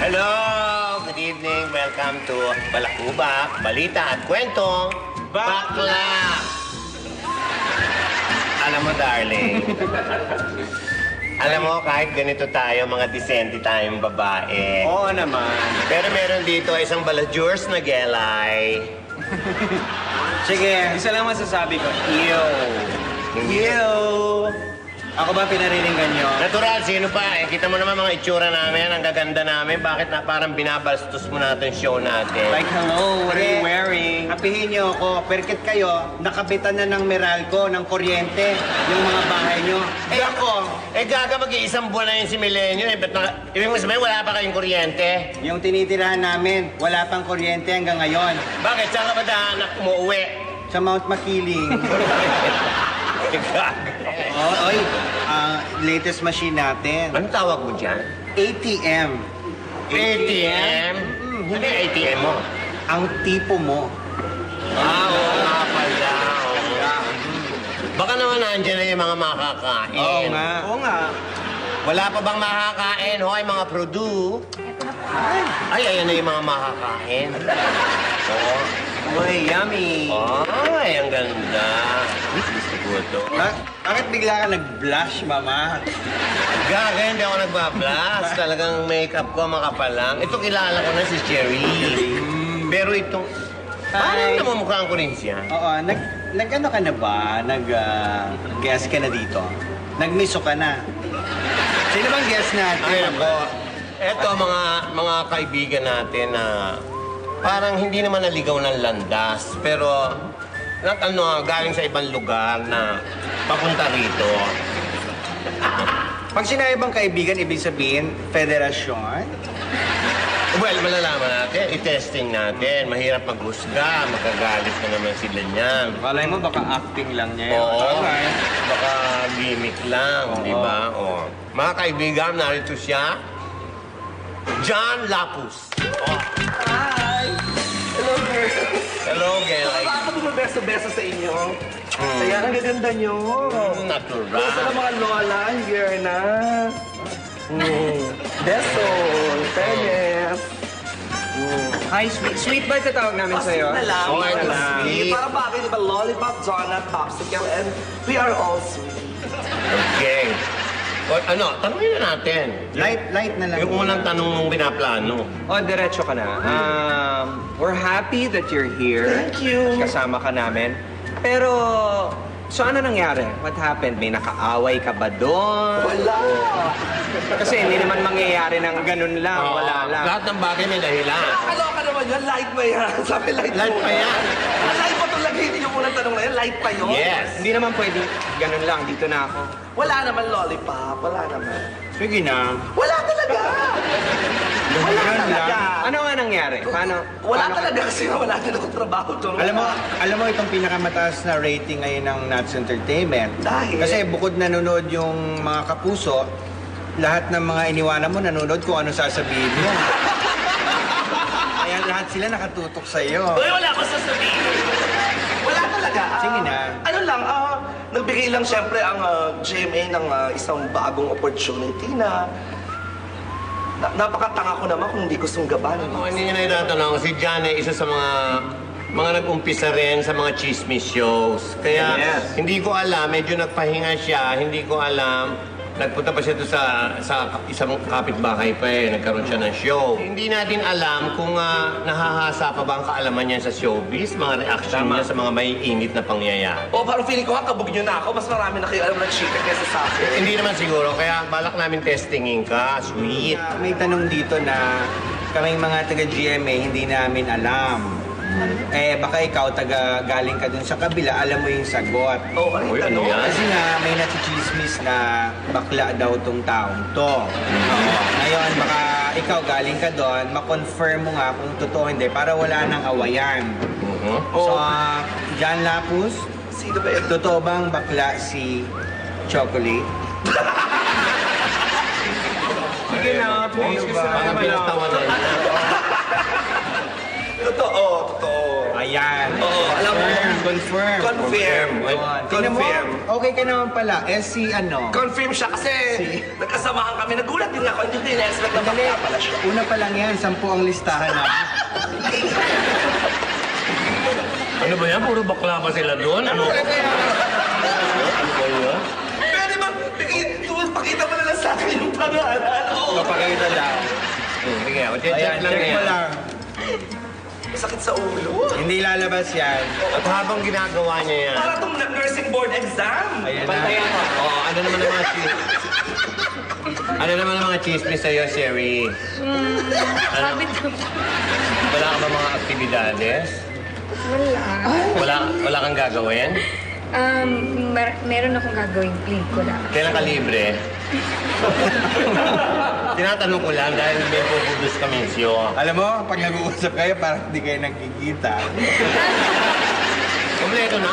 Hello! Good evening. Welcome to Balakubak, Balita at Kwentong Bakla! Alam mo, darling, alam mo, kahit ganito tayo, mga disente tayong babae. Oo naman. Pero meron dito isang balajurs na gelay. Sige, isa lang masasabi ko. Ew. Ew. Ako ba pinariningan nyo? Natural, sino pa? Kita mo naman mga itsura namin, ang gaganda namin. Bakit na parang binabastos mo natin show natin? Like, hello, what are you wearing? Apihin nyo ako, perket kayo, nakabitan na ng Meralco, ng kuryente, yung mga bahay nyo. Eh ako, gaga mag-iisang buwan na yun si Milenyo. Ibig mo sabihin, wala pa kayong kuryente? yung tinitirahan namin, wala pang kuryente hanggang ngayon. Bakit? Saan ka ba anak umuwi? Sa Mount Makiling. Gaga. Oh, oy, latest machine natin. Anong tawag mo dyan? ATM. ATM? Ano yung ATM mo? Ang tipo mo. Oo nga pala. Oo. Baka naman nandyan na yung mga makakain. Oo nga. Oo nga. Wala pa bang makakain? Hoy, mga produ. Ay, ayan na yung mga makakain. Oo. Uy, yummy. Ay, ang ganda. Gusto ko ito. Bakit bigla ka nag-blush, mama? Gaga, hindi ako nagpa-blast. Talagang makeup ko makapalang. Ito kilala ko na si Cherry. Pero itong... Parang namumukhaan ko rin siya. Oo, nag-ano ka na ba? Nag-guest ka na dito? Nag-miso ka na? Sino bang guest natin? Ay, ako. Eto, mga kaibigan natin na parang hindi naman naligaw ng landas. Pero, galing sa ibang lugar na papunta rito. Pag sinabi bang kaibigan, ibig sabihin, federasyon? Well, malalaman natin, i-testing natin. Mahirap maghusga, magagalit na naman sila niyan. Kalay mo, baka acting lang niya yun. Oo, Okay. baka gimmick lang, Oo. di ba? Oo. Mga kaibigan, narito siya. John Lapus. Oh. Hi! Hello, girl. Hello, Gel. Ako bumabeso-beso sa inyo. Ayan, ang gaganda nyo. Natural. Gusto ng mga lola, here na. Beso, penyes. Hi, sweet. Sweet ba ito tawag namin sa'yo? na lang. Okay, Sweet na lang. sweet. Para bagay, di ba? Lollipop, donut, popsicle, and we are all sweet. Okay. O, tanungin na natin. Light na lang. Yung unang tanong mong binaplano. Oh, diretso ka na. We're happy that you're here. Thank you. Kasama ka namin. Pero, so ano nangyari? What happened? May nakaaway ka ba doon? Wala. Kasi hindi naman mangyayari ng ganun lang. Oo. Wala lang. Lahat ng bagay may dahilan. Nakakaloka naman yan. Light pa yan. Sabi light Light po. pa yan. Light pa talaga. Hindi yung unang tanong na yan. Light pa yun. Yes. Hindi naman pwede ganun lang. Dito na ako. Wala naman lollipop. Wala naman. Sige na. Wala talaga. Wala talaga. Ano nga nangyari? Paano? Wala paano- talaga kasi wala din akong trabaho doon. Alam mo itong pinakamataas na rating ngayon ng Nuts Entertainment. Dahil? Kasi bukod nanonood yung mga kapuso, lahat ng mga iniwanan mo nanonood kung ano sasabihin mo. Kaya lahat sila nakatutok sa iyo. Uy, wala akong sasabihin. Wala talaga. Sige na. Ano lang, nagbigay lang siyempre ang GMA ng isang bagong opportunity na napakatanga ko naman kung hindi ko sunggaban. Hindi niya na itatanong. Si John ay isa sa mga nag-umpisa rin sa mga chismis shows. Kaya Yes. hindi ko alam, medyo nagpahinga siya, hindi ko alam. Nagpunta pa siya doon sa isang kapitbahay pa nagkaroon siya ng show. Hindi natin alam kung nahahasa pa ba ang kaalaman niya sa showbiz, mga reaction niya sa mga may init na pangyayari. O parang feeling ko, kabog nyo na ako. Mas marami na kayo alam ng chika kaysa sa akin. Hindi naman siguro, kaya balak namin testingin ka, sweet. May tanong dito na kaming mga taga-GMA hindi namin alam. Baka ikaw galing ka dun sa kabila, alam mo yung sagot. Oo, ano Uy, yung ano tanong? yan? Kasi nga, may nachichismis na bakla daw tong taong to. Oo. Ngayon, baka ikaw galing ka doon, ma-confirm mo nga kung totoo hindi para wala nang awayan. So, John Lapus, Sino ba yun? totoo bang bakla si Chocolate? Sige na, please. Gusto na Parang naman ako. pinagtawanan niya. Totoo, totoo. Ayan. Oo, alam mo. Confirm. Confirm. Yun. Tingnan mo, Confirm. okay ka naman pala. Si ano? Confirm siya kasi nagkasamahan kami. Nagulat din ako. Hindi ko in-expect na bakla pala siya. Una pa lang yan, 10 ang listahan natin. Ano ba yan? Puro bakla pa sila doon? Ano? Ano ba yun? Pwede ba? Pakita mo na lang sa akin yung pangalan. Oo. Papakita lang. Sige, check Ayan, lang check mo yan. lang. Sakit sa ulo. Hindi lalabas yan. At habang ginagawa niya yan, Para itong nursing board exam. Ayan na. Bantayan ko. Oo, ano naman ang mga ano naman ang mga chismis sa'yo, Sherry? Sabi ko, Wala ka ba mga aktibidades? wala. Wala kang gagawin? Meron akong gagawing pelikula. Kailan ka libre? Tinatanong ko lang dahil may pupudos kami siyo. Alam mo, pag nag-uusap kayo, parang hindi kayo nagkikita. Kompleto na?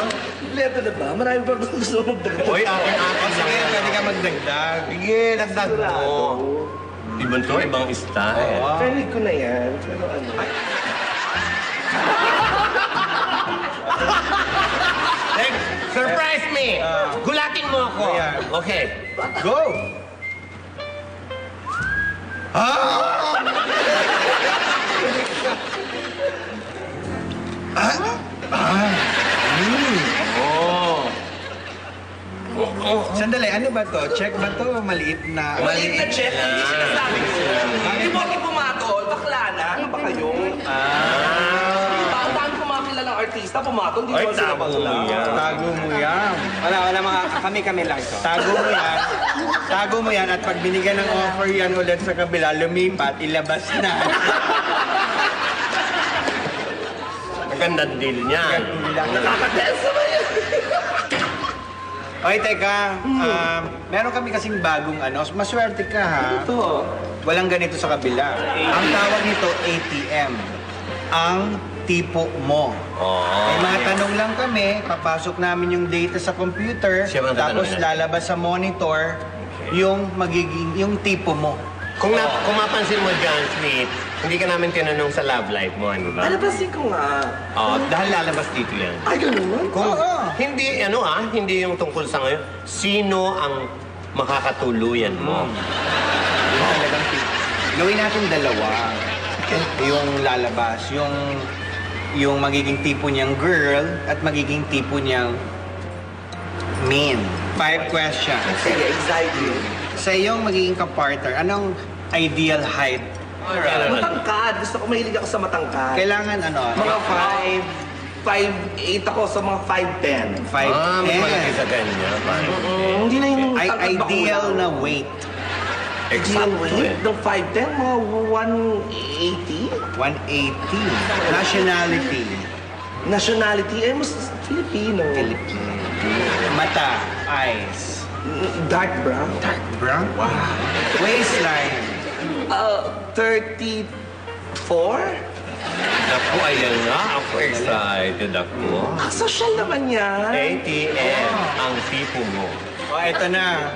Leto na ba? Marami pa gusto mo magdagdag. Uy, akin-akin lang Sige, yan. pwede ka magdagdag. Sige, dagdag mo. Ibang to, ibang style. Oo. Friendly ko na yan. Pero ano? Like, surprise me! Gulatin mo ako. Ayan. Okay. Go! Sandali, ano ba to? Check ba to? Maliit na... Maliit na check. Hindi sinasabi ko. Hindi mo ako pumatol. Bakla na. Ano ba kayo? Ang dami ko mga kilalang artista. Pumatol. Hindi Ay, mo sila tago mo bakla. yan. Tago mo yan. Wala mga kami lang to. Tago mo yan. Tago mo yan at pag binigyan ng offer yan ulit sa kabila, lumipat, ilabas na. Ang ganda deal niyan. Nakakatensa ba yan? Okay, teka. Meron kami kasing bagong ano. Maswerte ka ha. Ito. Walang ganito sa kabila. Ang tawag nito ATM. Ang tipo mo. May mga tanong lang kami, papasok namin yung data sa computer, Siya bang tapos tatanungin? lalabas sa monitor yung magiging, yung tipo mo. Kung mapansin mo dyan, Sweet, hindi ka namin tinanong sa love life mo, ano ba? Alabasin ko nga. Oo, dahil lalabas dito yan. Ay, ganun? Kung Oo. hindi, hindi yung tungkol sa ngayon, sino ang makakatuluyan mo? Yung talagang tipo. Gawin natin dalawa. Yung lalabas, yung magiging tipo niyang girl at magiging tipo niyang men. 5 questions. Sige, exciting. Sa iyong magiging kapartner, anong ideal height? Matangkad. Gusto ko mahilig ako sa matangkad. Kailangan ano? Mga 5'8 ako sa mga 5'10. 5'10". May malaki sa kanya. Hindi na yung Ay, tangkad ideal bakula. na weight. Ideal Exactly. weight ng 5'10", mga 180. 180. Nationality. Nationality, mas Filipino. Mata. Eyes. Dark brown. Brown? Wow. Waistline. 34? Naku, ayan nga. Ako excited ako. Social naman yan. ATM ang tipo mo. O, eto na.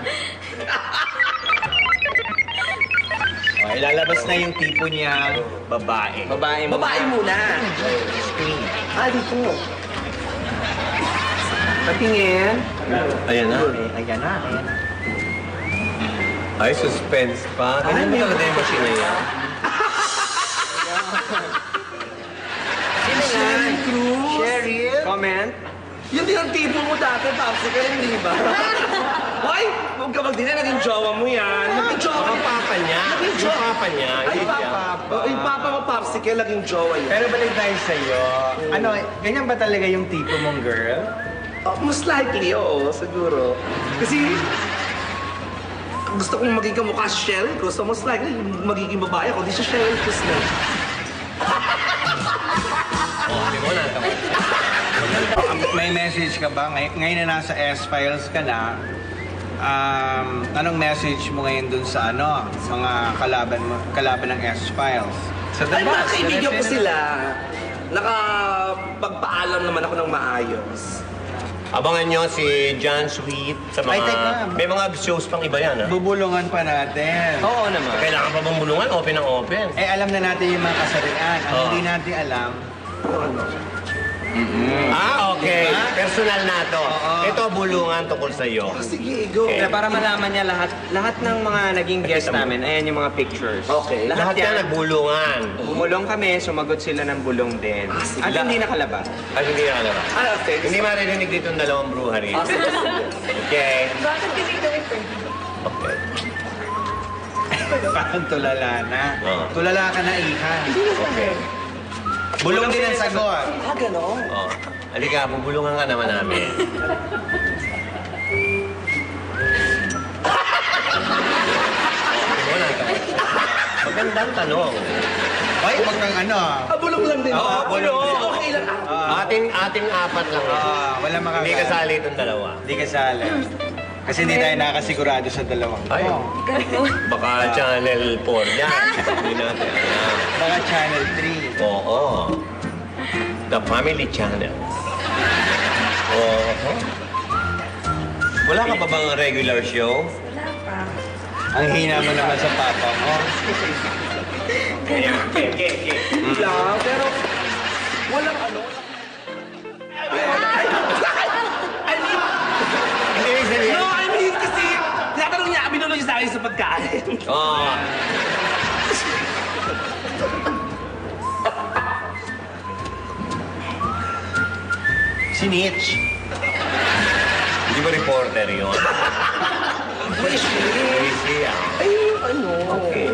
O, ilalabas na yung tipo niya, babae. Babae mo. Babae muna. Screen. Dito. Patingin. Ayan na. Ayan na. Ay, suspense pa. Ganyan mo talaga yung machine na yan. Sino yan? Cruz. Cheryl. Comment. Yun din ang tipo mo dati, Popsicle, hindi ba? Hoy! Huwag ka magdina, naging jowa mo yan. Naging jowa Ang papa niya. Naging Yung jowa. papa niya. Ay, Hindi siya. papa. Yung papa mo, Popsicle, naging jowa yan. Pero balik tayo sa'yo. Ano, ganyan ba talaga yung tipo mong girl? Most likely, oo, siguro. Kasi, gusto kong maging kamukha si Cheryl Cruz, so most likely, magiging babae ako, di siya Cheryl Cruz na. Oh, di mo natawa. May message ka ba? Ngayon na nasa S-Files ka na, anong message mo ngayon dun sa ano, mga kalaban ng S-Files? Sa Ay, mga labas, kaibigan ko sa sila. Nakapagpaalam naman ako ng maayos. Abangan nyo si John Sweet sa mga... Ay, teka. May mga shows pang iba yan, ha? Bubulungan pa natin. Oo naman. Kailangan pa bang bulungan? Open ang open. Eh, alam na natin yung mga kasarian. Ang Oo. hindi natin alam, Ano? Okay. Personal na to. Ito, bulungan tungkol sa iyo. Sige, go. Kaya para malaman niya lahat ng mga naging guest namin, ayan yung mga pictures. Okay. Lahat yan nagbulungan. Bumulong kami, sumagot sila ng bulong din. At hindi nakalabas. Ay, hindi na alam. Okay. Hindi maririnig dito ang dalawang bruhari. Okay. Bakit kasi ito ito? Okay. Parang tulala na. Oo. Tulala ka na, Iha. Okay. Bulong din ang sagot. Ganon. Oh. Halika, bubulungan ka naman namin. Wala ka. Magandang tanong. Ay, wag kang ano. Bulong lang din. Oo, bulong. Okay lang. Ating apat lang. Wala makakala. Hindi kasali itong dalawa. Hindi kasali. Kasi hindi tayo nakasigurado sa dalawang. Ay, baka Channel 4 yan. Hindi natin alam. Baka Channel 3. Oo. The Family Channel. Oo. Wala ka pa bang regular show? Wala pa. Ang hina mo naman sa papa mo. Kaya, Lang, pero walang ano. Hindi rin sabihin. No, I mean kasi tinatanong niya, binulo niya sa akin sa pagkain. Oo. Si Mitch. Hindi ba reporter yun? Wish me. Busy ah. Ay, ano. Okay.